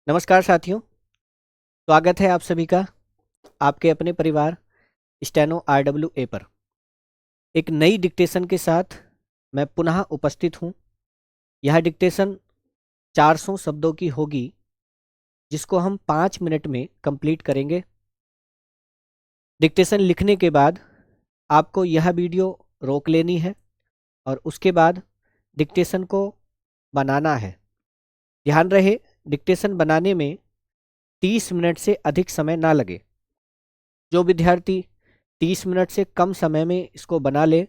नमस्कार साथियों, स्वागत है आप सभी का आपके अपने परिवार स्टेनो RWA पर। एक नई डिक्टेशन के साथ मैं पुनः उपस्थित हूँ। यह डिक्टेशन 400 शब्दों की होगी, जिसको हम 5 मिनट में कंप्लीट करेंगे। डिक्टेशन लिखने के बाद आपको यह वीडियो रोक लेनी है और उसके बाद डिक्टेशन को बनाना है। ध्यान रहे, डिक्टेशन बनाने में 30 मिनट से अधिक समय ना लगे। जो विद्यार्थी 30 मिनट से कम समय में इसको बना ले,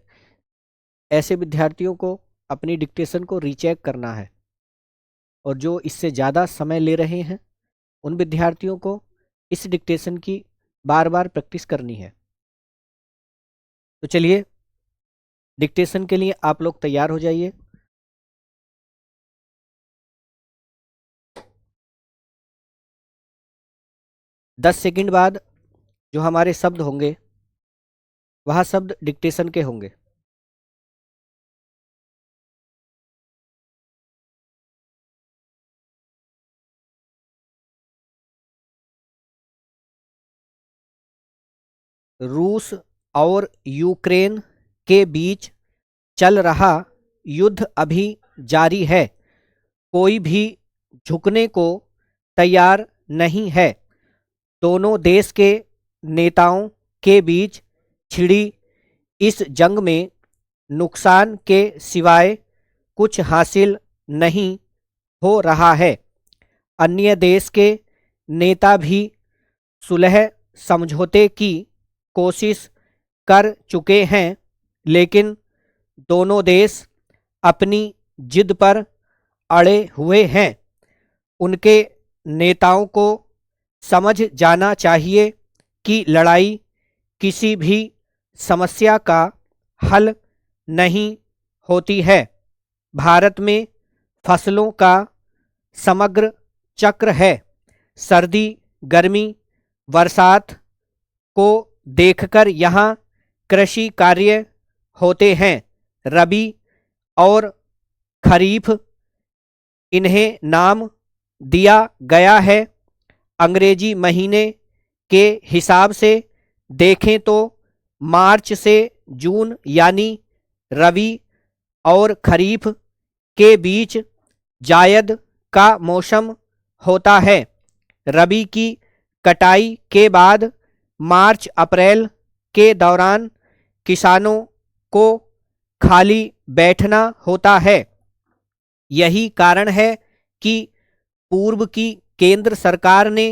ऐसे विद्यार्थियों को अपनी डिक्टेशन को रीचेक करना है। और जो इससे ज़्यादा समय ले रहे हैं, उन विद्यार्थियों को इस डिक्टेशन की बार बार प्रैक्टिस करनी है। तो चलिए, डिक्टेशन के लिए आप लोग तैयार हो जाइए। दस सेकंड बाद जो हमारे शब्द होंगे, वह शब्द डिक्टेशन के होंगे। रूस और यूक्रेन के बीच चल रहा युद्ध अभी जारी है। कोई भी झुकने को तैयार नहीं है। दोनों देश के नेताओं के बीच छिड़ी इस जंग में नुकसान के सिवाय कुछ हासिल नहीं हो रहा है। अन्य देश के नेता भी सुलह समझौते की कोशिश कर चुके हैं, लेकिन दोनों देश अपनी जिद पर अड़े हुए हैं। उनके नेताओं को समझ जाना चाहिए कि लड़ाई किसी भी समस्या का हल नहीं होती है। भारत में फसलों का समग्र चक्र है। सर्दी, गर्मी, बरसात को देखकर यहाँ कृषि कार्य होते हैं। रबी और खरीफ इन्हें नाम दिया गया है। अंग्रेजी महीने के हिसाब से देखें तो मार्च से जून यानी रबी और खरीफ के बीच जायद का मौसम होता है। रबी की कटाई के बाद मार्च अप्रैल के दौरान किसानों को खाली बैठना होता है। यही कारण है कि पूर्व की केंद्र सरकार ने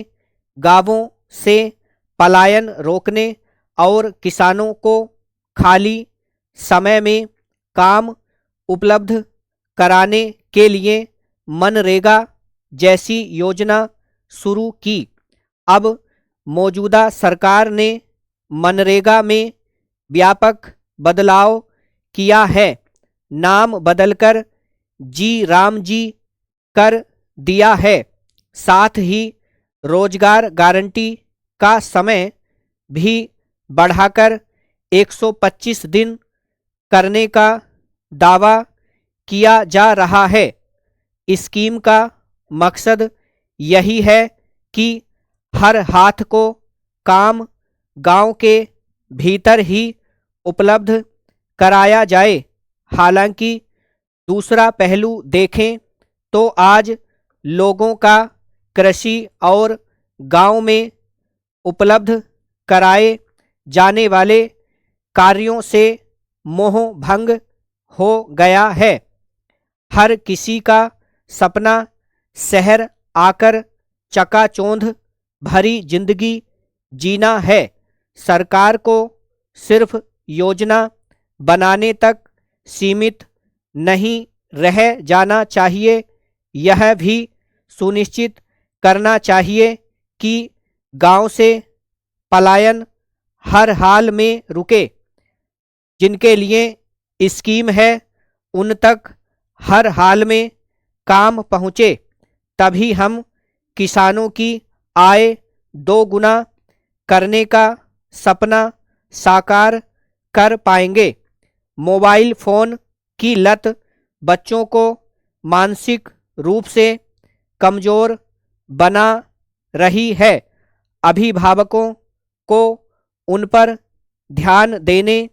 गांवों से पलायन रोकने और किसानों को खाली समय में काम उपलब्ध कराने के लिए मनरेगा जैसी योजना शुरू की। अब मौजूदा सरकार ने मनरेगा में व्यापक बदलाव किया है। नाम बदलकर जी राम जी कर दिया है। साथ ही रोजगार गारंटी का समय भी बढ़ाकर 125 दिन करने का दावा किया जा रहा है। स्कीम का मकसद यही है कि हर हाथ को काम गांव के भीतर ही उपलब्ध कराया जाए। हालांकि दूसरा पहलू देखें तो आज लोगों का कृषि और गांव में उपलब्ध कराए जाने वाले कार्यों से मोह भंग हो गया है। हर किसी का सपना शहर आकर चकाचौंध भरी जिंदगी जीना है। सरकार को सिर्फ योजना बनाने तक सीमित नहीं रह जाना चाहिए। यह भी सुनिश्चित करना चाहिए कि गांव से पलायन हर हाल में रुके। जिनके लिए स्कीम है, उन तक हर हाल में काम पहुँचे। तभी हम किसानों की आय दोगुना करने का सपना साकार कर पाएंगे। मोबाइल फ़ोन की लत बच्चों को मानसिक रूप से कमज़ोर बना रही है। अभिभावकों को उन पर ध्यान देने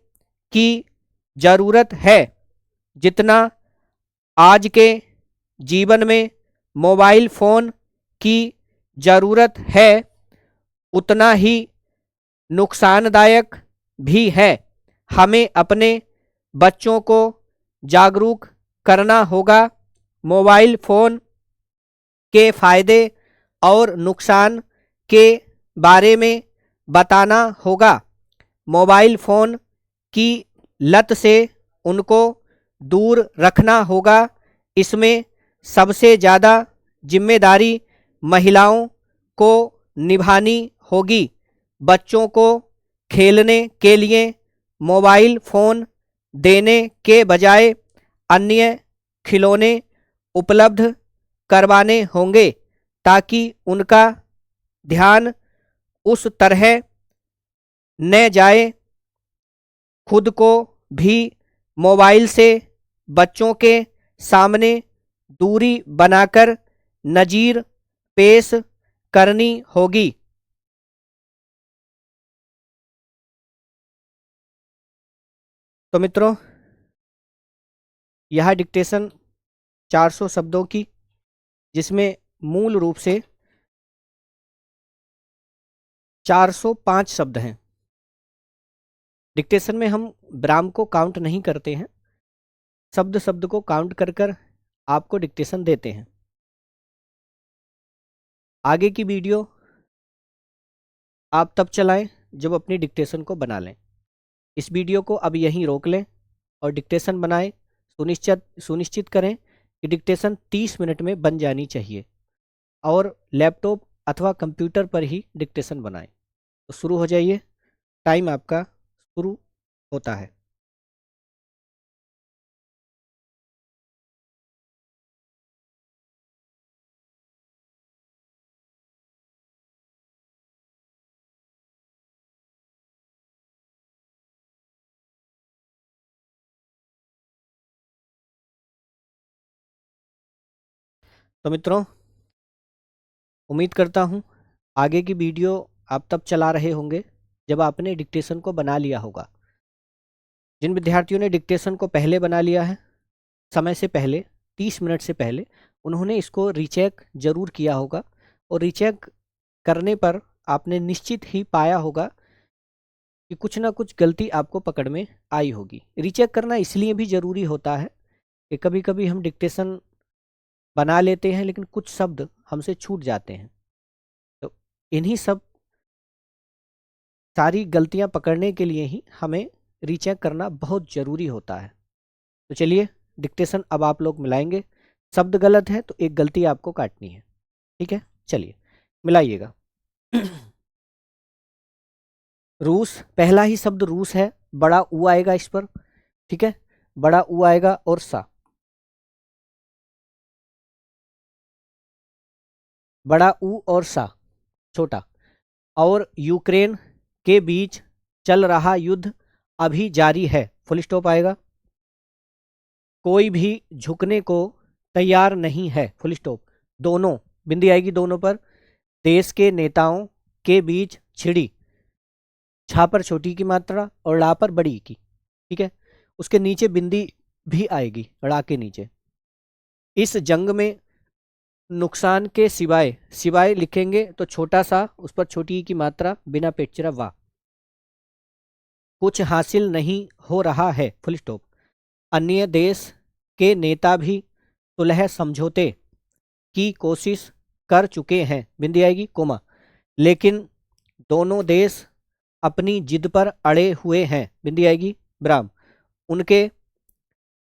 की जरूरत है। जितना आज के जीवन में मोबाइल फोन की जरूरत है, उतना ही नुकसानदायक भी है। हमें अपने बच्चों को जागरूक करना होगा। मोबाइल फोन के फायदे और नुकसान के बारे में बताना होगा। मोबाइल फोन की लत से उनको दूर रखना होगा। इसमें सबसे ज़्यादा जिम्मेदारी महिलाओं को निभानी होगी। बच्चों को खेलने के लिए मोबाइल फ़ोन देने के बजाय अन्य खिलौने उपलब्ध करवाने होंगे, ताकि उनका ध्यान उस तरह न जाए। खुद को भी मोबाइल से बच्चों के सामने दूरी बनाकर नज़ीर पेश करनी होगी। तो मित्रों, यह डिक्टेशन 400 शब्दों की, जिसमें मूल रूप से 405 शब्द हैं। डिक्टेशन में हम विराम को काउंट नहीं करते हैं, शब्द शब्द को काउंट कर कर आपको डिक्टेशन देते हैं। आगे की वीडियो आप तब चलाएं जब अपनी डिक्टेशन को बना लें। इस वीडियो को अब यहीं रोक लें और डिक्टेशन बनाएं। सुनिश्चित करें कि डिक्टेशन 30 मिनट में बन जानी चाहिए, और लैपटॉप अथवा कंप्यूटर पर ही डिक्टेशन बनाएं। तो शुरू हो जाइए, टाइम आपका शुरू होता है। तो मित्रों, उम्मीद करता हूँ आगे की वीडियो आप तब चला रहे होंगे जब आपने डिक्टेशन को बना लिया होगा। जिन विद्यार्थियों ने डिक्टेशन को पहले बना लिया है, समय से पहले 30 मिनट से पहले, उन्होंने इसको रीचेक जरूर किया होगा, और रीचेक करने पर आपने निश्चित ही पाया होगा कि कुछ ना कुछ गलती आपको पकड़ में आई होगी। रीचेक करना इसलिए भी ज़रूरी होता है कि कभी कभी हम डिक्टेशन बना लेते हैं लेकिन कुछ शब्द हमसे छूट जाते हैं। तो इन्हीं सब सारी गलतियां पकड़ने के लिए ही हमें रीचेक करना बहुत ज़रूरी होता है। तो चलिए, डिक्टेशन अब आप लोग मिलाएंगे। शब्द गलत है तो एक गलती आपको काटनी है, ठीक है? चलिए मिलाइएगा। रूस, पहला ही शब्द रूस है, बड़ा ऊ आएगा इस पर, ठीक है? बड़ा ऊ आएगा और सा, बड़ा ऊ और सा छोटा। और यूक्रेन के बीच चल रहा युद्ध अभी जारी है, फुल स्टॉप आएगा। कोई भी झुकने को तैयार नहीं है, फुल स्टॉप। दोनों, बिंदी आएगी दोनों पर। देश के नेताओं के बीच छिड़ी, छा पर छोटी की मात्रा और ला पर बड़ी की, ठीक है? उसके नीचे बिंदी भी आएगी, ड़ा के नीचे। इस जंग में नुकसान के सिवाय, सिवाय लिखेंगे तो छोटा सा, उस पर छोटी की मात्रा, बिना पेचरा वाह। कुछ हासिल नहीं हो रहा है, फुल स्टॉप। अन्य देश के नेता भी सुलह समझौते की कोशिश कर चुके हैं, बिंदी आएगी कोमा, लेकिन दोनों देश अपनी जिद पर अड़े हुए हैं, बिंदी आएगी ब्राम। उनके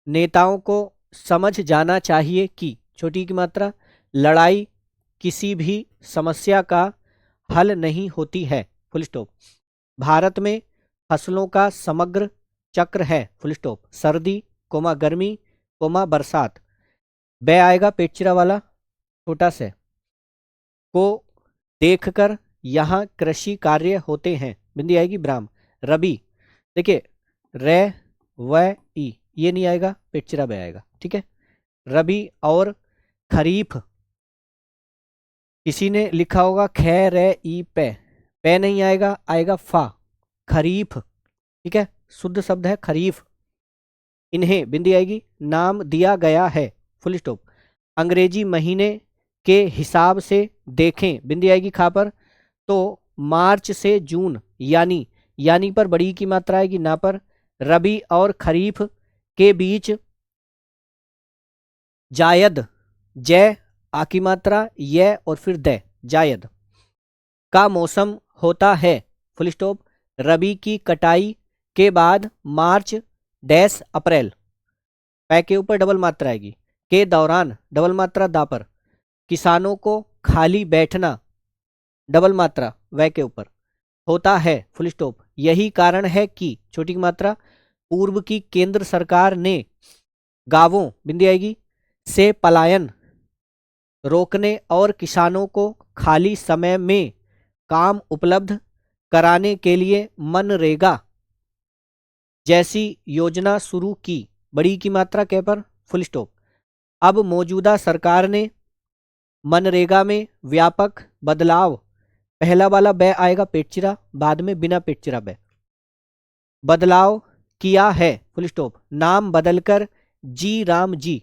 नेताओं को समझ जाना चाहिए कि, छोटी की मात्रा, लड़ाई किसी भी समस्या का हल नहीं होती है, फुल स्टॉप। भारत में फसलों का समग्र चक्र है, फुल स्टॉप। सर्दी कोमा गर्मी कोमा बरसात, बे आएगा पेचरा वाला छोटा से, को देखकर यहाँ कृषि कार्य होते हैं, बिंदी आएगी ब्राह्म। रबी, देखिए रे व ई, ये नहीं आएगा, पेचरा बे आएगा, ठीक है? रबी और खरीफ, किसी ने लिखा होगा खे रे ई पे, पे नहीं आएगा, आएगा फा, खरीफ। ठीक है, शुद्ध शब्द है खरीफ। इन्हें बिंदी आएगी, नाम दिया गया है, फुल स्टॉप। अंग्रेजी महीने के हिसाब से देखें, बिंदी आएगी खा पर, तो मार्च से जून, यानी पर बड़ी की मात्रा आएगी, ना पर। रबी और खरीफ के बीच जायद, जय आ की मात्रा, ये और फिर द, जायद का मौसम होता है, फुल स्टॉप। रबी की कटाई के बाद मार्च डैश अप्रैल, पै के ऊपर डबल मात्रा आएगी, के दौरान डबल मात्रा दा पर। किसानों को खाली बैठना, डबल मात्रा वै के ऊपर, होता है, फुल स्टॉप। यही कारण है कि छोटी की मात्रा पूर्व की केंद्र सरकार ने गांवों, बिंदी आएगी, से पलायन रोकने और किसानों को खाली समय में काम उपलब्ध कराने के लिए मनरेगा जैसी योजना शुरू की, बड़ी की मात्रा कै पर, फुल स्टॉप। अब मौजूदा सरकार ने मनरेगा में व्यापक बदलाव, पहला वाला बै आएगा पेटचिरा, बाद में बिना पेटचिरा बै, बदलाव किया है, फुल स्टॉप। नाम बदलकर जी राम जी।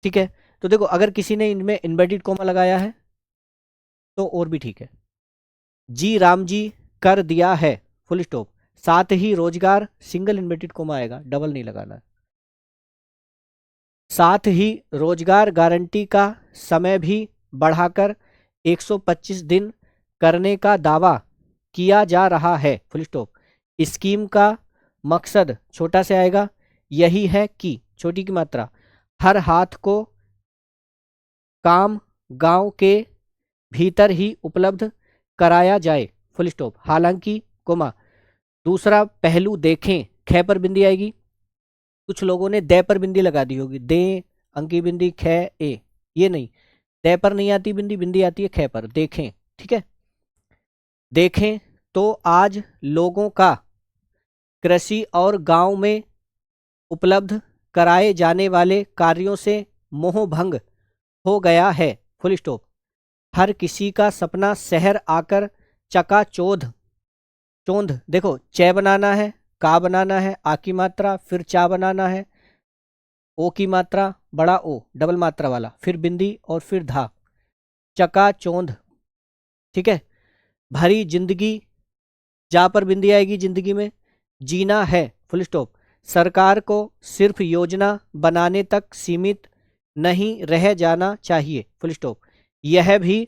ठीक है, तो देखो अगर किसी ने इनमें इन्वर्टेड कोमा लगाया है तो और भी ठीक है, जी राम जी कर दिया है, फुल स्टॉप। साथ ही रोजगार, सिंगल इन्वर्टेड कोमा आएगा, डबल नहीं लगाना है। साथ ही रोजगार गारंटी का समय भी बढ़ाकर 125 दिन करने का दावा किया जा रहा है, फुल स्टॉप। स्कीम का मकसद, छोटा से आएगा, यही है कि, छोटी की मात्रा, हर हाथ को काम गांव के भीतर ही उपलब्ध कराया जाए, फुल स्टॉप। हालांकि कोमा, दूसरा पहलू देखें, ख पर बिंदी आएगी, कुछ लोगों ने दे पर बिंदी लगा दी होगी, दे अंकी बिंदी ख ए, ये नहीं, दे पर नहीं आती बिंदी, बिंदी आती है ख पर, देखें। ठीक है, देखें तो आज लोगों का कृषि और गांव में उपलब्ध कराए जाने वाले कार्यों से मोह भंग हो गया है, फुल स्टॉप। हर किसी का सपना शहर आकर चकाचौंध, चौंध देखो, च बनाना है, का बनाना है, आ की मात्रा, फिर चा बनाना है, ओ की मात्रा, बड़ा ओ डबल मात्रा वाला, फिर बिंदी और फिर धा, चकाचौंध। ठीक है, भरी जिंदगी, जा पर बिंदी आएगी, जिंदगी में जीना है, फुल स्टॉप। सरकार को सिर्फ योजना बनाने तक सीमित नहीं रह जाना चाहिए, फुल स्टॉप। यह भी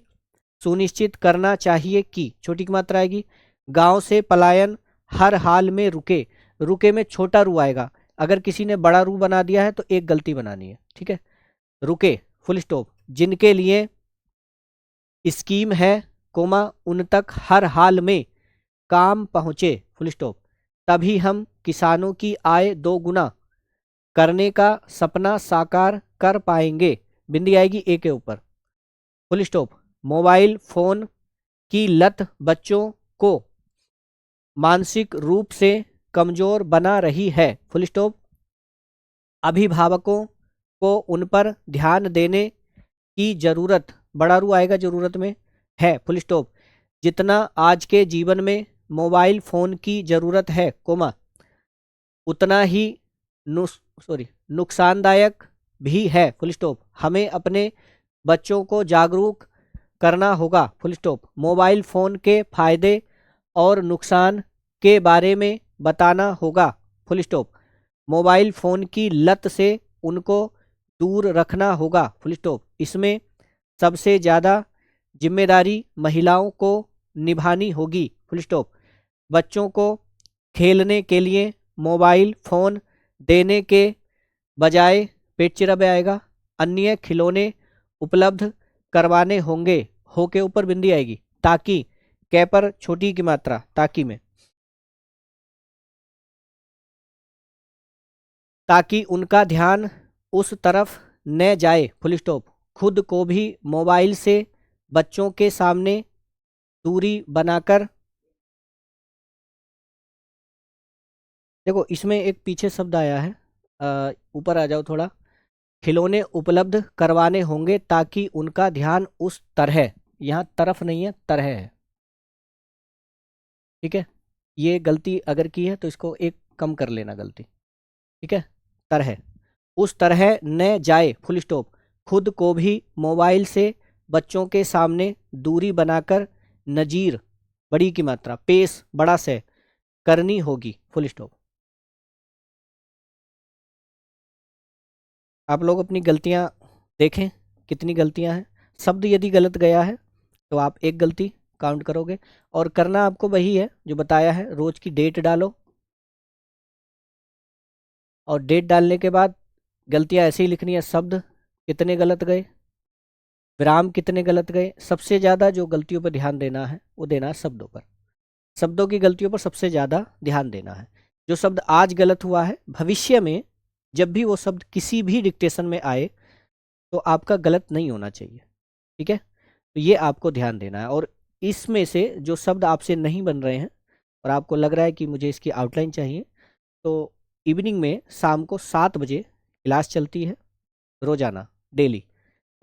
सुनिश्चित करना चाहिए कि, छोटी की मात्रा आएगी, गांव से पलायन हर हाल में रुके, रुके में छोटा रू आएगा, अगर किसी ने बड़ा रू बना दिया है तो एक गलती बनानी है। ठीक है, रुके, फुल स्टॉप। जिनके लिए स्कीम है, कोमा, उन तक हर हाल में काम पहुंचे, फुल स्टॉप। तभी हम किसानों की आय दो गुना करने का सपना साकार कर पाएंगे, बिंदी आएगी ए के ऊपर, फुल स्टॉप। मोबाइल फोन की लत बच्चों को मानसिक रूप से कमजोर बना रही है, फुल स्टॉप। अभिभावकों को उन पर ध्यान देने की जरूरत, बड़ा रू आएगा जरूरत में, है, फुल स्टॉप। जितना आज के जीवन में मोबाइल फोन की जरूरत है, कोमा, उतना ही नुकसानदायक भी है, फुल स्टॉप। हमें अपने बच्चों को जागरूक करना होगा, फुल स्टॉप। मोबाइल फ़ोन के फायदे और नुकसान के बारे में बताना होगा, फुल स्टॉप। मोबाइल फ़ोन की लत से उनको दूर रखना होगा, फुल स्टॉप। इसमें सबसे ज़्यादा जिम्मेदारी महिलाओं को निभानी होगी, फुल स्टॉप। बच्चों को खेलने के लिए मोबाइल फ़ोन देने के बजाय, पेट चिरब आएगा, अन्य खिलौने उपलब्ध करवाने होंगे, हो के ऊपर बिंदी आएगी, ताकि, कै पर छोटी की मात्रा, ताकि में, ताकि उनका ध्यान उस तरफ न जाए, फुल स्टॉप। खुद को भी मोबाइल से बच्चों के सामने दूरी बनाकर, देखो इसमें एक पीछे शब्द आया है, ऊपर आ जाओ थोड़ा, खिलौने उपलब्ध करवाने होंगे ताकि उनका ध्यान उस तरह, यहाँ तरफ नहीं है, तरह है। ठीक है, ये गलती अगर की है तो इसको एक कम कर लेना गलती। ठीक है, तरह, उस तरह न जाए, फुल स्टॉप, खुद को भी मोबाइल से बच्चों के सामने दूरी बनाकर नजीर, बड़ी की मात्रा, पेश बड़ा से करनी होगी, फुल स्टॉप। आप लोग अपनी गलतियां देखें कितनी गलतियां हैं। शब्द यदि गलत गया है तो आप एक गलती काउंट करोगे, और करना आपको वही है जो बताया है। रोज की डेट डालो, और डेट डालने के बाद गलतियां ऐसे ही लिखनी है। शब्द कितने गलत गए, विराम कितने गलत गए, सबसे ज़्यादा जो गलतियों पर ध्यान देना है वो देना है शब्दों पर। शब्दों की गलतियों पर सबसे ज़्यादा ध्यान देना है। जो शब्द आज गलत हुआ है, भविष्य में जब भी वो शब्द किसी भी डिक्टेशन में आए तो आपका गलत नहीं होना चाहिए। ठीक है, तो ये आपको ध्यान देना है। और इसमें से जो शब्द आपसे नहीं बन रहे हैं और आपको लग रहा है कि मुझे इसकी आउटलाइन चाहिए, तो इवनिंग में शाम को 7 बजे क्लास चलती है रोज़ाना, डेली।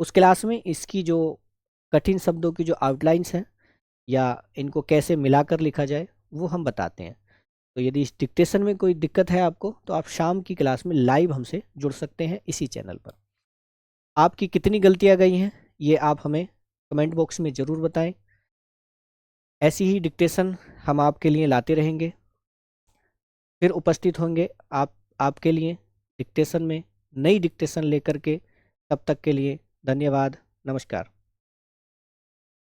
उस क्लास में इसकी जो कठिन शब्दों की जो आउटलाइंस हैं या इनको कैसे मिलाकर लिखा जाए वो हम बताते हैं। तो यदि इस डिक्टेशन में कोई दिक्कत है आपको, तो आप शाम की क्लास में लाइव हमसे जुड़ सकते हैं इसी चैनल पर। आपकी कितनी गलतियां गई हैं ये आप हमें कमेंट बॉक्स में ज़रूर बताएं। ऐसी ही डिक्टेशन हम आपके लिए लाते रहेंगे, फिर उपस्थित होंगे आपके लिए डिक्टेशन में, नई डिक्टेशन लेकर के। तब तक के लिए धन्यवाद, नमस्कार।